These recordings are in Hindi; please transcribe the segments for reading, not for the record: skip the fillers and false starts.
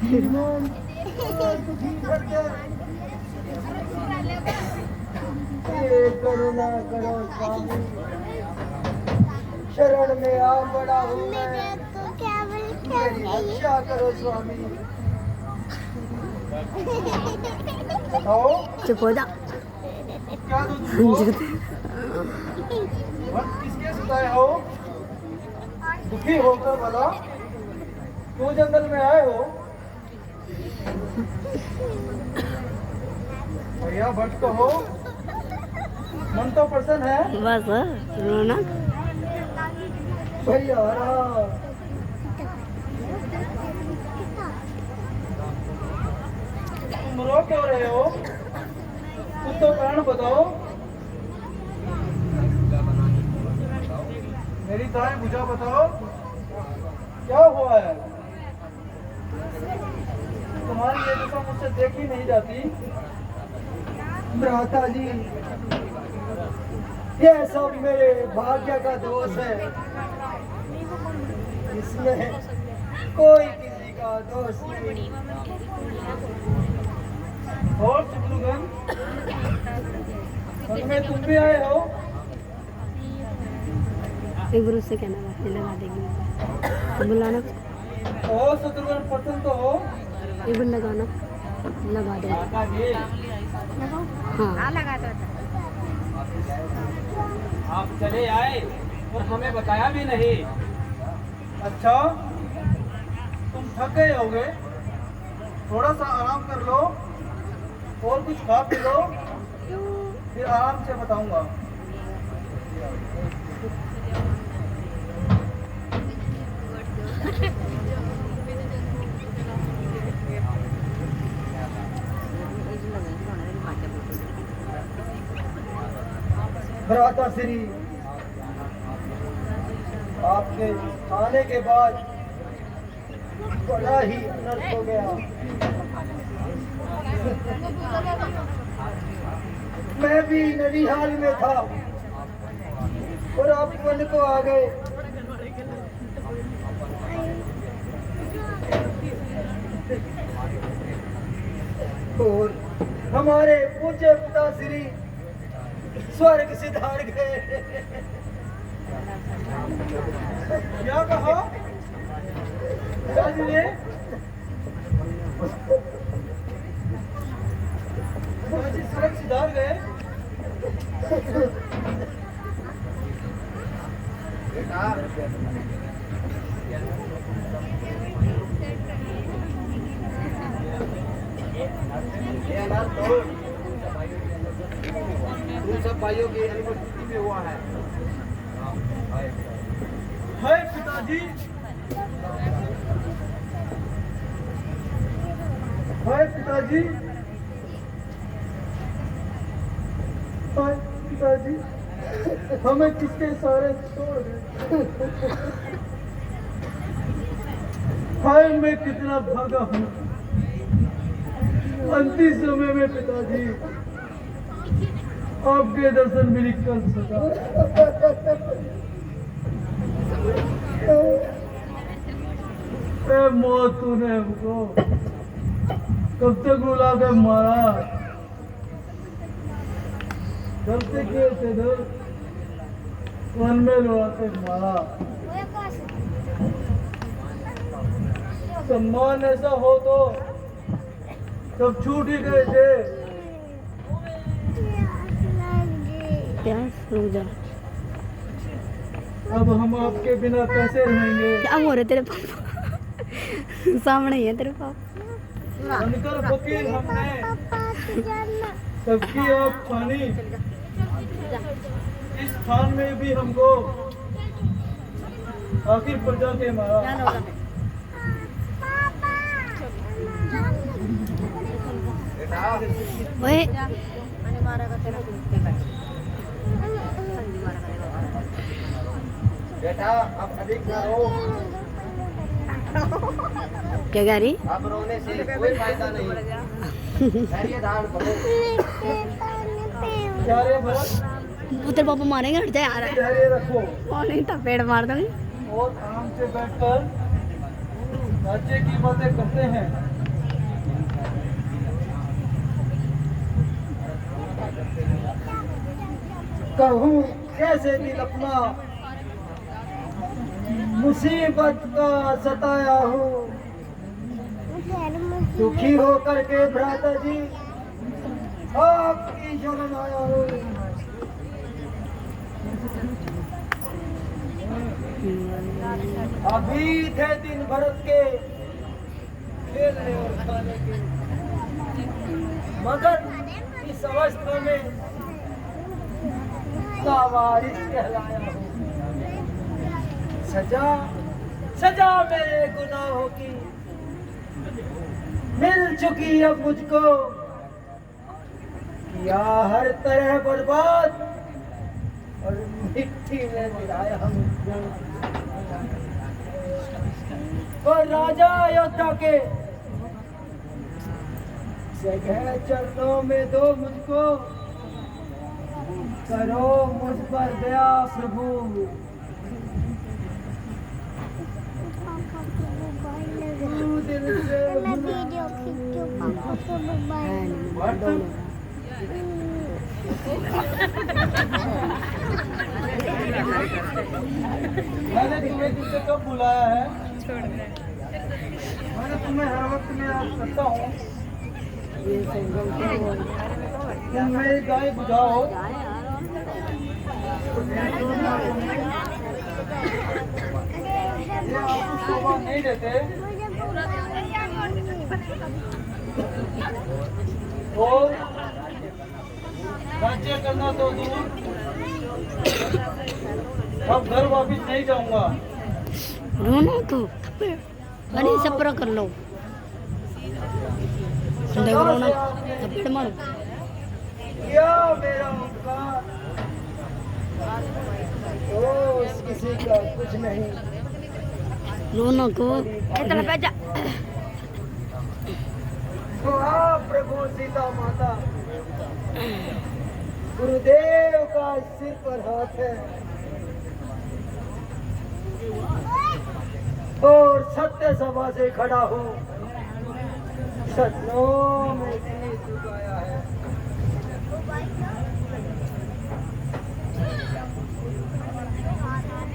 मन दुखी करके ये करुणा करो स्वामी, शरण में आ बड़ा हूँ मैं, मेरी रक्षा करो स्वामी। बताओ चुप हो जा। क्या किसके सुनाए हो? दुखी होकर बोला क्यों जंगल में आए हो? भैया भट्ट तो हो, मन तो प्रसन्न है। बस रोना भैया तुम रो क्यों रहे हो? कुछ तो कारण बताओ। मेरी दाएं भुजा बताओ क्या हुआ है? तुम्हारी ये दशा मुझसे देखी नहीं जाती। भ्राता जी, ये सब मेरे भाग्य का दोष है, इसमें कोई किसी का दोष नहीं। और शत्रुघ्न, में तुम भी आए हो? एक बार उससे कहना बात नहीं लगा देगी तो बुलाना। और शत्रुघ्न प्रसन्न तो हो? एक बार लगाना लगा दे। हाँ लगा दो। आप चले आए और हमें बताया भी नहीं। अच्छा, तुम थक गए होगे, थोड़ा सा आराम कर लो और कुछ खा पी लो, फिर आराम से बताऊंगा। भ्राता श्री, आपके आने के बाद बड़ा ही अनर्थ हो गया। मैं भी ननिहाल में था और आप वन को आ गए। और हमारे पूज्य पिता श्री स्वर्ग सिधार गए। क्या कहा पिताजी ने? पिताजी स्वर्ग सिधार गए? सब भाइयों की अनुपस्थिति में हुआ है। हाय पिताजी, हाय पिताजी, हाय पिताजी, हमें किसके सहारे छोड़ गए? हाय मैं कितना भागा हूँ अंतिम समय में पिताजी आपके दर्शन भी नहीं कर सका। मौत तूने हमको कब तक रुला के मारा? कब से किए थे दर वन में रुला के मारा? सम्मान ऐसा हो तो सब छूट ही गए थे। रुक जा। अब हम आपके बिना कैसे रहेंगे? क्या हो रहे तेरे पापा? सामने ही है तेरे पापा। बनकर फकीर हमने सबकी आँख पानी, इस स्थान में भी हमको आखिर प्रजा के मारा। ओए बेटा अब अधिक ना रो। क्या कह रही? अब रोने से कोई फायदा नहीं। धैर्य धारण करो। क्या रे भरत? तेरे पापा मारेंगे, हट जा यार। धैर्य रखो और नहीं तो पेड़ मार दूंगी। और आराम से बैठकर राज्य की बातें करते हैं। कहूँ कैसे दिल अपना मुसीबत का सताया हूँ, दुखी हो करके भ्राता जी आपकी शरण आया हूँ। अभी थे दिन भरत के खेलने और खाने के, मगर इस अवस्था में लावारिस कहलाया हूँ। सजा सजा मेरे गुनाहों की मिल चुकी अब मुझको, किया हर तरह बर्बाद और मिट्टी में मिलाया मुझको। और राजा अयोध्या के जगह चरणों में दो मुझको, करो मुझ पर दया प्रभु। तू दिल से वीडियो खींचो पापा को मोबाइल मैंने तुम्हें तुझसे कब बुलाया है? मैंने तुम्हें हर वक्त में याद करता हूँ। तुम मेरी गाय बुझाओ, ये आपको शोभा नहीं देते। और राज्य करना तो दूर, अब घर वापिस नहीं जाऊंगा। रोना को अरे सपरा कर लो देखो रोना थप्पड़ मारो या मेरा उपकार दोष किसी का कुछ नहीं। रोना को इतना पैसा तो आप प्रभु सीता माता गुरुदेव का सिर पर हाथ है और सत्य सभा से खड़ा हूँ, सदनों में गीत गाया है।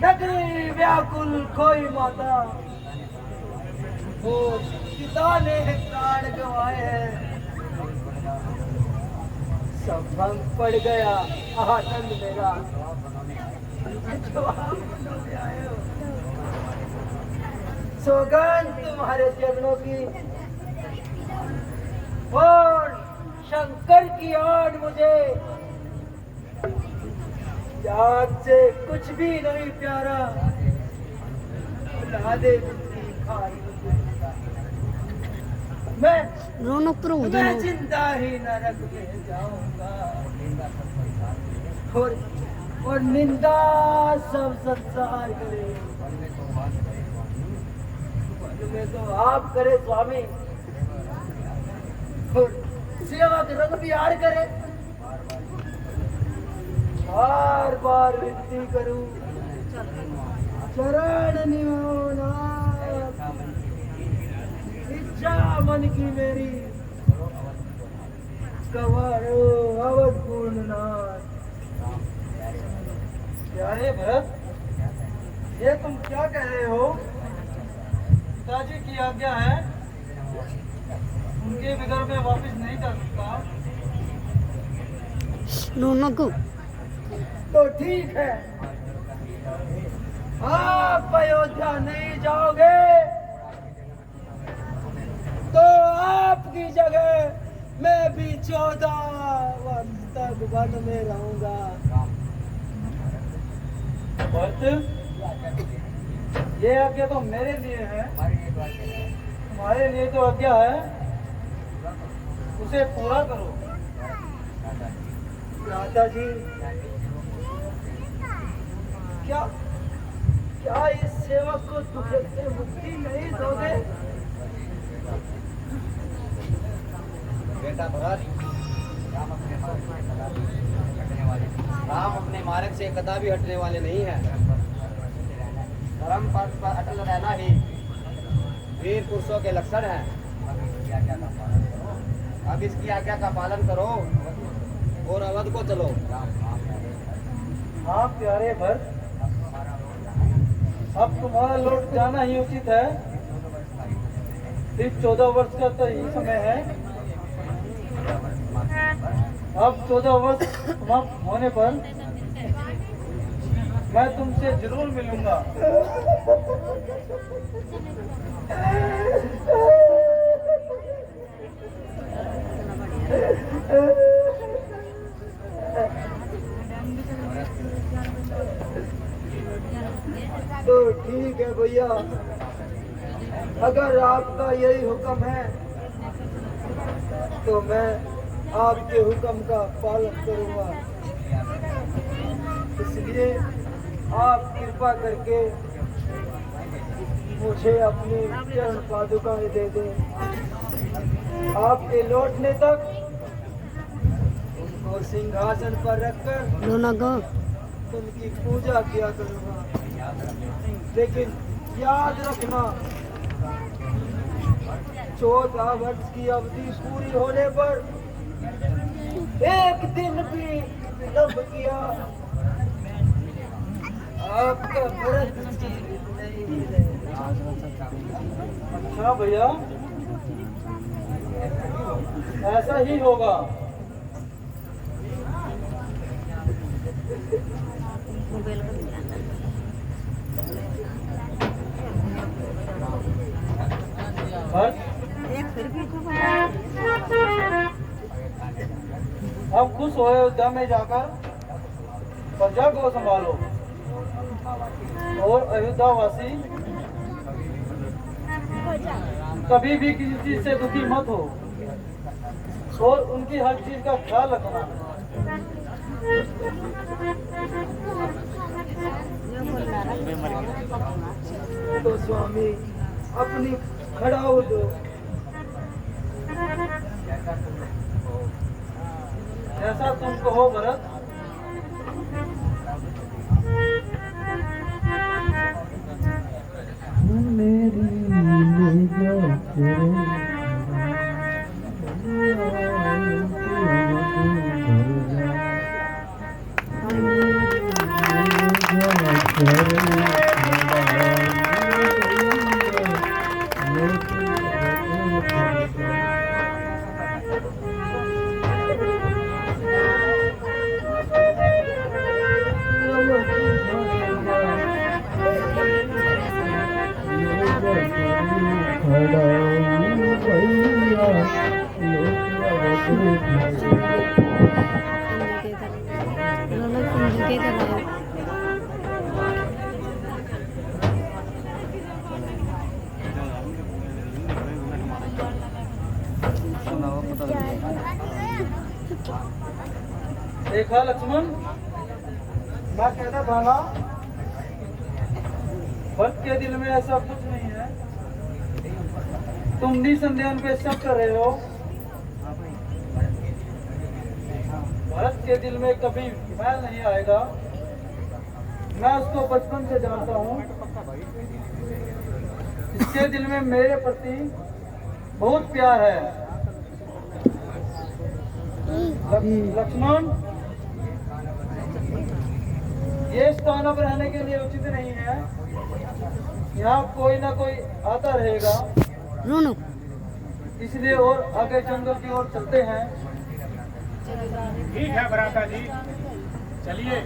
नगरी व्याकुल कोई माता, वो पिता ने प्राण गंवाए हैं। सब भंग पड़ गया आनंद मेरा, जो आप लोग आए हो। सौगंध तुम्हारे चरणों की और शंकर की आड़ मुझे, जाग से कुछ भी नहीं प्यारा, बुला दे मुझकी खाई। मैं जिंदा ही नरक में जाऊंगा और निंदा सब संसार करे, मैं तो आप करे स्वामी, और सेवा के रंग बिहार करे। बार बार विनती करूं, चरण निभाना इच्छा मन की मेरी, कवारो अवध पूर्णनाथ। क्या है भरत, ये तुम क्या कह रहे हो? पिताजी की आज्ञा है, उनके बिगर में वापस नहीं जा सकता। रोना को तो ठीक है, आप अयोध्या नहीं जाओगे तो आपकी जगह मैं भी 14 वर्ष तक वन में रहूंगा। ये आज्ञा तो मेरे लिए है, तुम्हारे लिए तो आज्ञा है, उसे पूरा करो। दादाजी क्या क्या इस सेवक को दुख से मुक्ति नहीं दोगे? बेटा भरत, राम अपने मार्ग से कदा भी हटने वाले नहीं है। धर्म पथ पर अटल रहना ही वीर पुरुषों के लक्षण है। अब इसकी आज्ञा का पालन करो और अवध को चलो। हाँ प्यारे भरत, अब तुम्हारा लौट जाना ही उचित है। सिर्फ 14 वर्ष का तो ही समय है। अब 14 वर्ष समाप्त होने पर मैं तुमसे जरूर मिलूंगा। तो ठीक है भैया, अगर आपका यही हुक्म है तो मैं आपके हुक्म का पालन करूंगा। इसलिए आप कृपा करके मुझे अपनी चरण पादुकाएं दे दें। आपके लौटने तक उनको सिंहासन पर रखकर दोनों को उनकी पूजा किया करूंगा। लेकिन याद रखना, 14 वर्ष की अवधि पूरी होने पर एक दिन भी विलंब किया आपका भरत नहीं रहेगा। अच्छा भैया, ऐसा ही होगा। मोबाइल को भरत, एक फिर भी अब खुश हो अयोध्या में जाकर प्रजा को संभालो और अयोध्यावासी कभी भी किसी चीज से दुखी मत हो और उनकी हर चीज का ख्याल रखना। तो स्वामी अपनी खड़ाऊ दो। जैसा तुम कहो भरत। देखा लक्ष्मण, मैं कहता था ना, भरत के दिल में ऐसा कुछ नहीं है। तुम निसंदेह पे शक कर रहे हो। भरत के दिल में कभी मैल नहीं आएगा। मैं उसको बचपन से जानता हूँ। इसके दिल में मेरे प्रति बहुत प्यार है। लक्ष्मण, ये स्थान अब रहने के लिए उचित नहीं है। यहाँ कोई ना कोई आता रहेगा, रोनो इसलिए और आगे जंगल की ओर चलते हैं। ठीक है भ्राता जी, चलिए।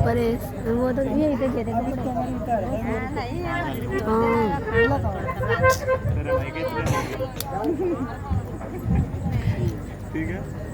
परेश वो तो यही तो दे देंगे। हाँ ठीक है।